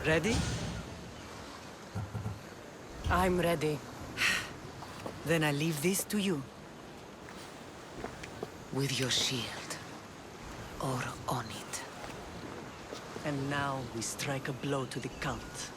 Ready? I'm ready. Then I leave this to you. With your shield. Or on it. And now we strike a blow to the cult.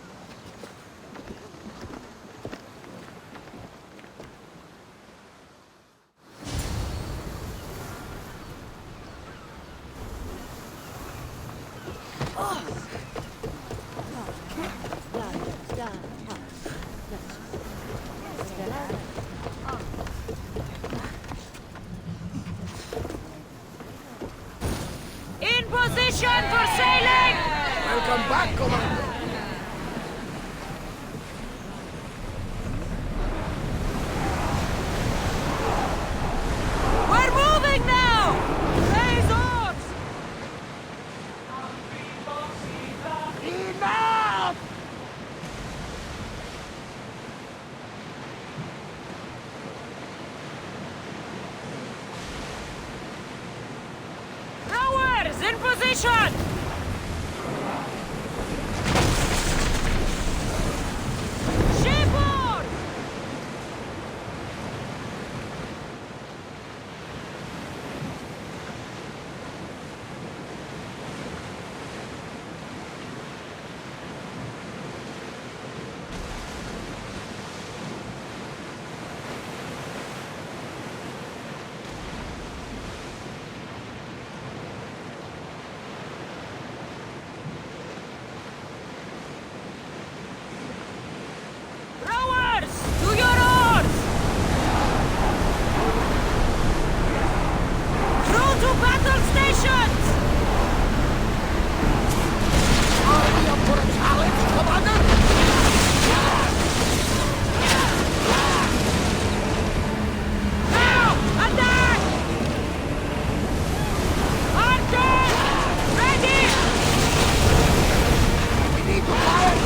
In position for sailing! Welcome back, Commander. We're moving now! Raise oars! Enough! Rowers, in position! Shipboard! Rowers, to your oars! Through to battle stations! Are we up for a challenge, Commander? Now, attack! Archers, ready! We need to fire!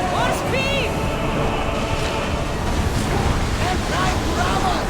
More speed! They're trying to ram us!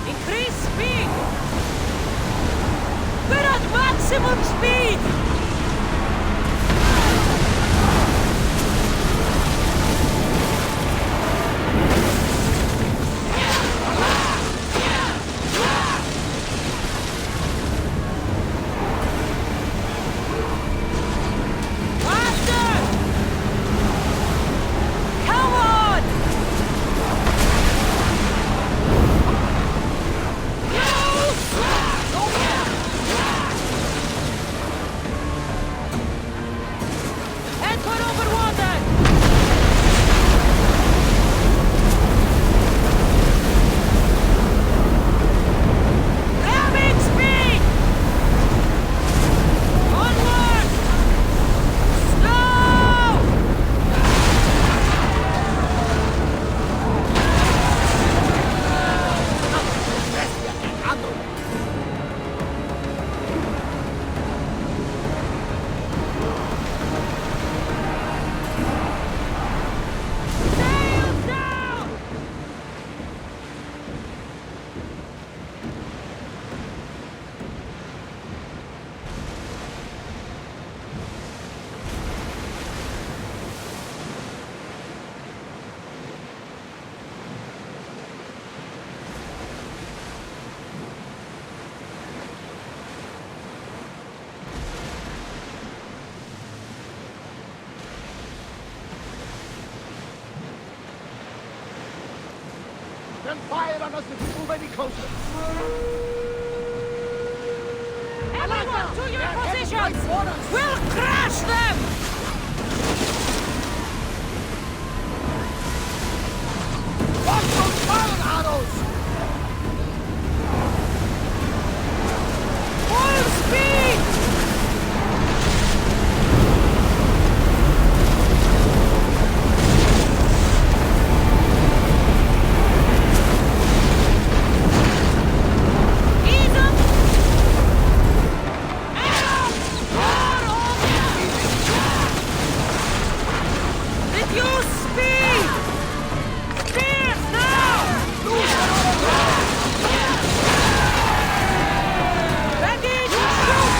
Increase speed! We're at maximum speed! Faster! Come on! can fire on us if we move any closer. Everyone to your They're headed positions! right for us. We'll crush them! Watch those fire arrows! Full speed! Ease up! Reduce speed! Spears now! Ready to shoot!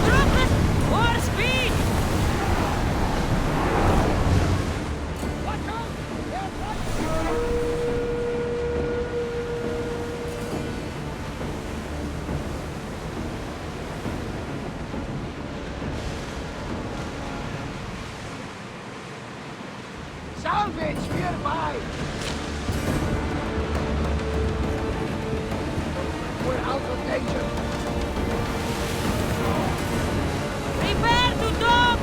Drop it! More speed! Watch out! They're right. Salvage nearby! We're out of danger. Prepare to dock!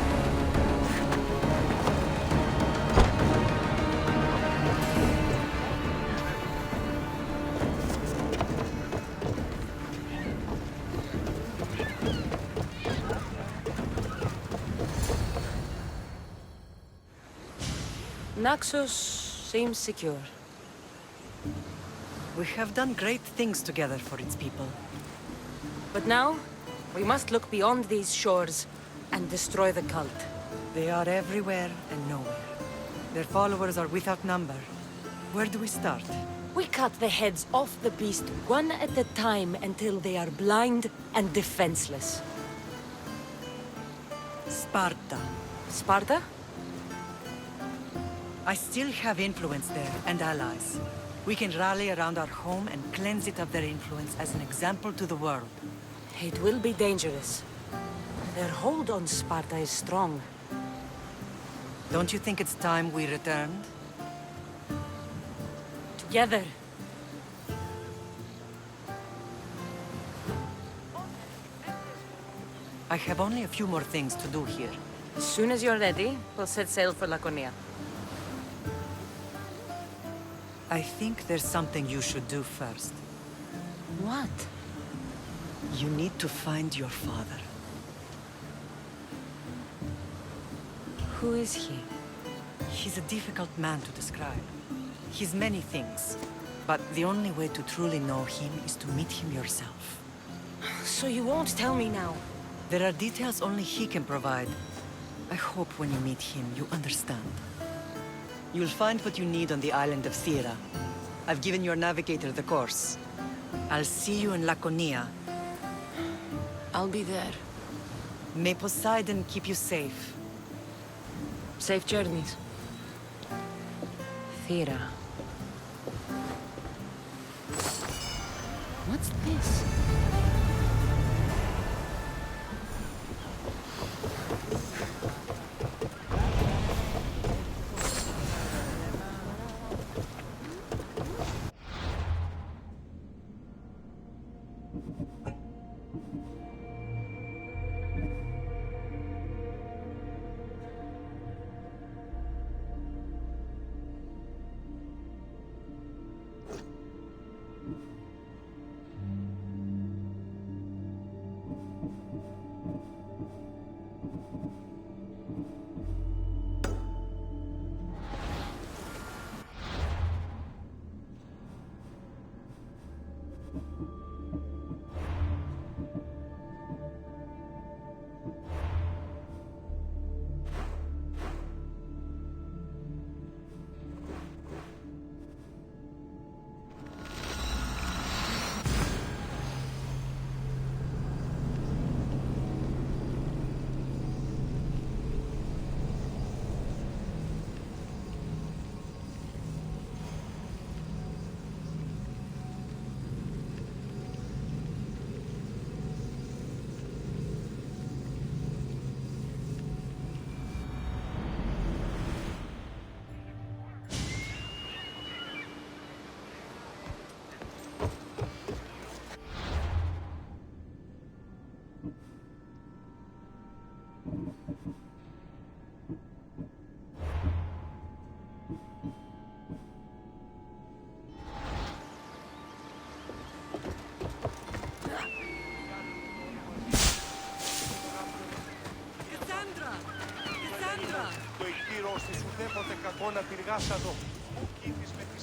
Naxos seems secure. We have done great things together for its people. But now, we must look beyond these shores and destroy the cult. They are everywhere and nowhere. Their followers are without number. Where do we start? We cut the heads off the beast one at a time until they are blind and defenseless. Sparta. Sparta? I still have influence there, and allies. We can rally around our home and cleanse it of their influence as an example to the world. It will be dangerous. Their hold on Sparta is strong. Don't you think it's time we returned? Together. I have only a few more things to do here. As soon as you're ready, we'll set sail for Laconia. I think there's something you should do first. What? You need to find your father. Who is he? He's a difficult man to describe. He's many things, but the only way to truly know him is to meet him yourself. So you won't tell me now? There are details only he can provide. I hope when you meet him, you understand. You'll find what you need on the island of Thera. I've given your navigator the course. I'll see you in Laconia. I'll be there. May Poseidon keep you safe. Safe journeys. Thera. What's this?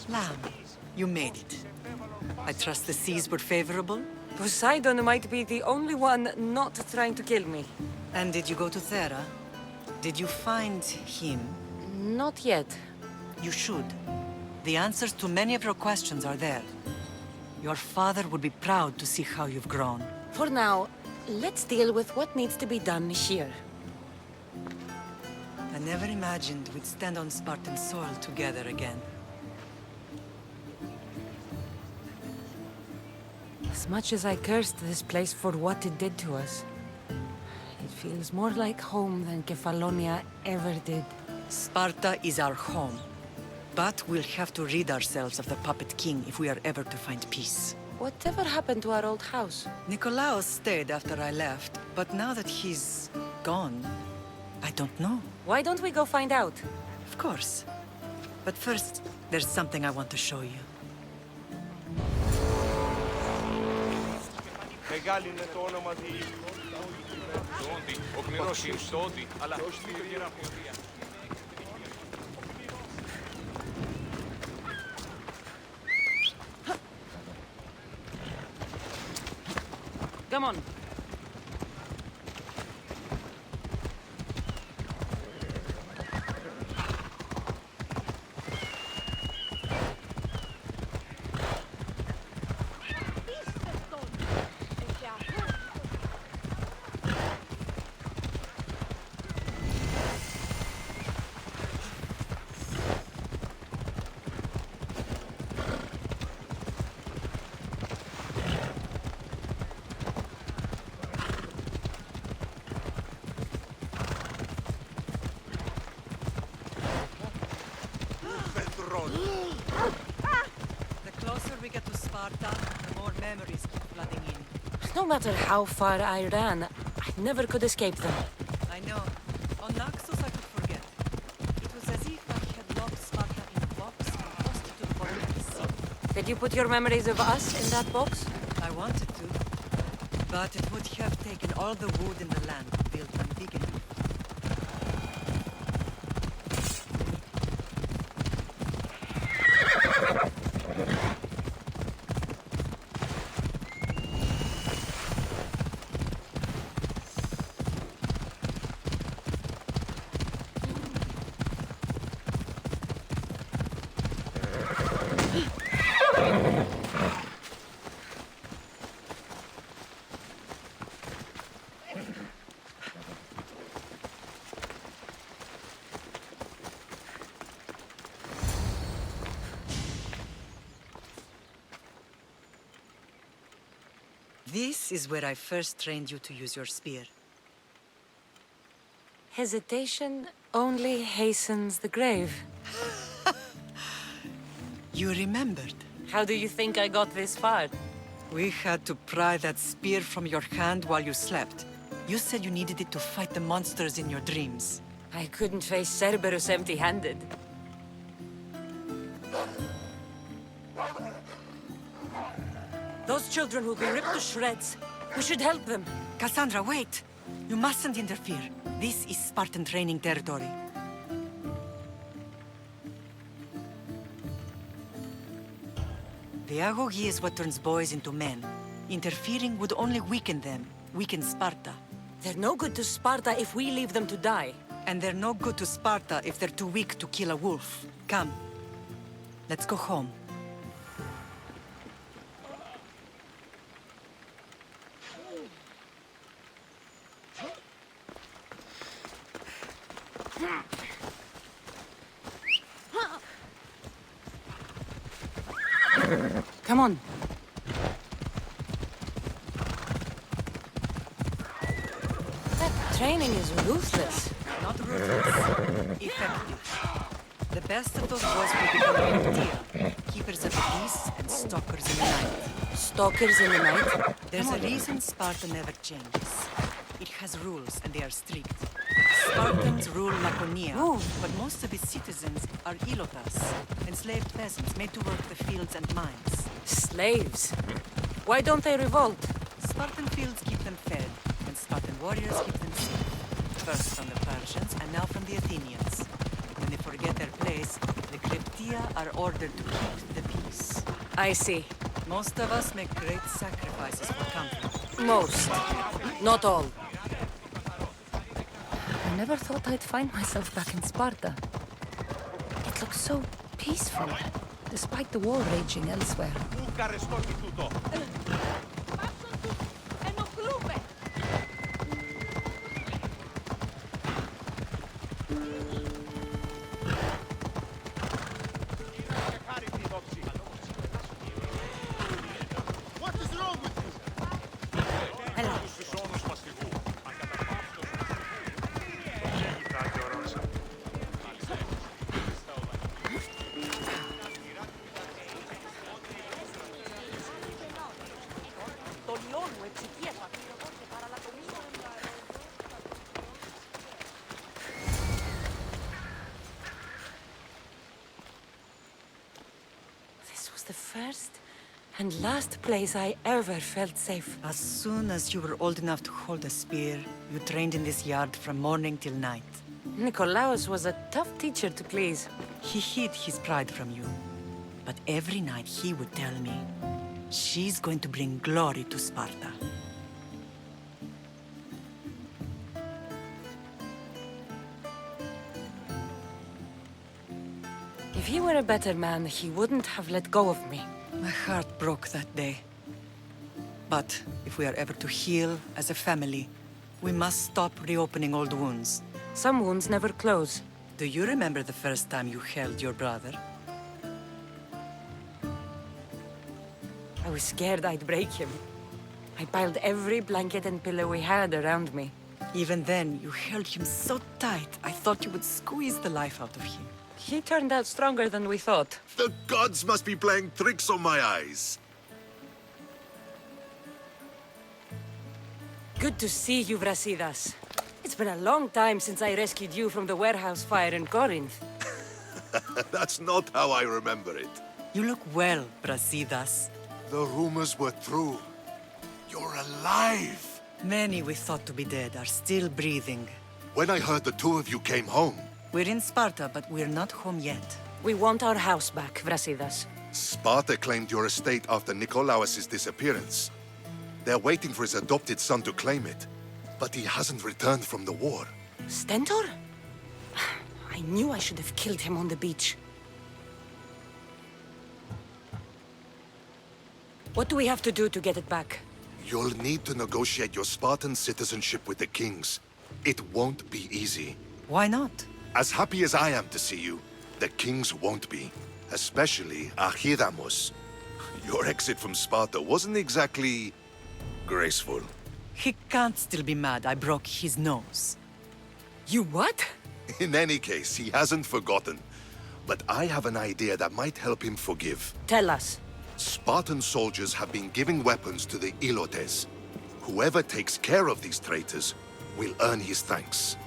Lamb, you made it. I trust the seas were favorable? Poseidon might be the only one not trying to kill me. And did you go to Thera? Did you find him? Not yet. You should. The answers to many of your questions are there. Your father would be proud to see how you've grown. For now, let's deal with what needs to be done here. I never imagined we'd stand on Spartan soil together again. As much as I cursed this place for what it did to us, it feels more like home than Kefalonia ever did. Sparta is our home. But we'll have to rid ourselves of the Puppet King if we are ever to find peace. Whatever happened to our old house? Nikolaos stayed after I left, but now that he's gone, I don't know. Why don't we go find out? Of course. But first, there's something I want to show you. Μεγάλη είναι το όνομα της... Το Όντι, ο κληρός είναι το Όντι, αλλά όχι το γεράφιο. Come on. The closer we get to Sparta, the more memories keep flooding in. No matter how far I ran, I never could escape them. I know. On Naxos I could forget. It was as if I had locked Sparta in a box and tossed it to the bottom of the sea. Did you put your memories of us in that box? I wanted to, but it would have taken all the wood in the land to build one big enough. This is where I first trained you to use your spear. Hesitation only hastens the grave. You remembered. How do you think I got this far? We had to pry that spear from your hand while you slept. You said you needed it to fight the monsters in your dreams. I couldn't face Cerberus empty-handed. Those children will be ripped to shreds. We should help them. Cassandra, wait! You mustn't interfere. This is Spartan training territory. Pedagogy is what turns boys into men. Interfering would only weaken them, weaken Sparta. They're no good to Sparta if we leave them to die. And they're no good to Sparta if they're too weak to kill a wolf. Come. Let's go home. Come on. That training is ruthless. Not ruthless. Effective. The best of those boys will become Emptia, keepers of the peace and stalkers in the night. Stalkers in the night? There's a reason Sparta never changes. It has rules, and they are strict. Spartans rule Laconia, but most of its citizens are ilotas, enslaved peasants made to work the fields and mines. Slaves? Why don't they revolt? Spartan fields keep them fed, and Spartan warriors keep them safe. First from the Persians, and now from the Athenians. When they forget their place, the Cryptia are ordered to keep the peace. I see. Most of us make great sacrifices for comfort. Most. Not all. I never thought I'd find myself back in Sparta. It looks so peaceful, despite the war raging elsewhere. What is wrong with you? Hello. This was the first and last place I ever felt safe. As soon as you were old enough to hold a spear, you trained in this yard from morning till night. Nikolaos was a tough teacher to please. He hid his pride from you. But every night he would tell me, she's going to bring glory to Sparta. If he were a better man, he wouldn't have let go of me. My heart broke that day. But if we are ever to heal as a family, we must stop reopening old wounds. Some wounds never close. Do you remember the first time you held your brother? I was scared I'd break him. I piled every blanket and pillow we had around me. Even then, you held him so tight, I thought you would squeeze the life out of him. He turned out stronger than we thought. The gods must be playing tricks on my eyes. Good to see you, Brasidas. It's been a long time since I rescued you from the warehouse fire in Corinth. That's not how I remember it. You look well, Brasidas. The rumors were true. You're alive! Many we thought to be dead are still breathing. When I heard the two of you came home, We're in Sparta, but we're not home yet. We want our house back, Brasidas. Sparta claimed your estate after Nikolaos' disappearance. They're waiting for his adopted son to claim it, but he hasn't returned from the war. Stentor? I knew I should have killed him on the beach. What do we have to do to get it back? You'll need to negotiate your Spartan citizenship with the kings. It won't be easy. Why not? As happy as I am to see you, the kings won't be. Especially Archidamos. Your exit from Sparta wasn't exactly graceful. He can't still be mad I broke his nose. You what? In any case, he hasn't forgotten. But I have an idea that might help him forgive. Tell us. Spartan soldiers have been giving weapons to the Ilotes. Whoever takes care of these traitors will earn his thanks.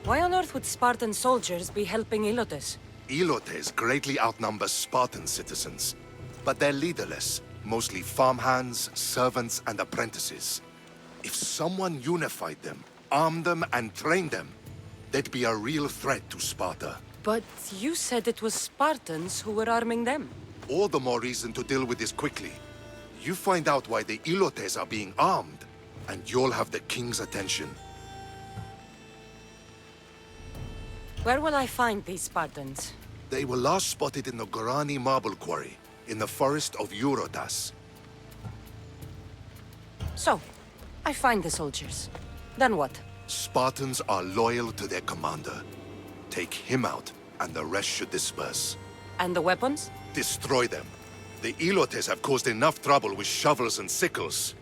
Why on earth would Spartan soldiers be helping Ilotes? Ilotes greatly outnumber Spartan citizens, but they're leaderless, mostly farmhands, servants, and apprentices. If someone unified them, armed them, and trained them, they'd be a real threat to Sparta. But you said it was Spartans who were arming them. All the more reason to deal with this quickly. You find out why the Ilotes are being armed, and you'll have the king's attention. Where will I find these Spartans? They were last spotted in the Gorani marble quarry, in the forest of Eurotas. So, I find the soldiers. Then what? Spartans are loyal to their commander. Take him out, and the rest should disperse. And the weapons? Destroy them. The Ilotes have caused enough trouble with shovels and sickles.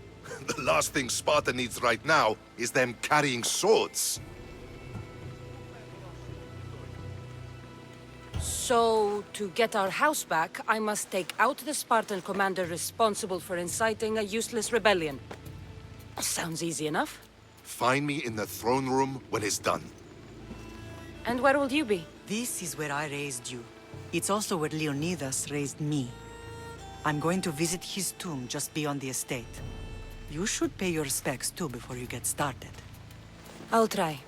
The last thing Sparta needs right now is them carrying swords. So, to get our house back, I must take out the Spartan commander responsible for inciting a useless rebellion. Sounds easy enough. Find me in the throne room when it's done. And where will you be? This is where I raised you. It's also where Leonidas raised me. I'm going to visit his tomb just beyond the estate. You should pay your respects too before you get started. I'll try.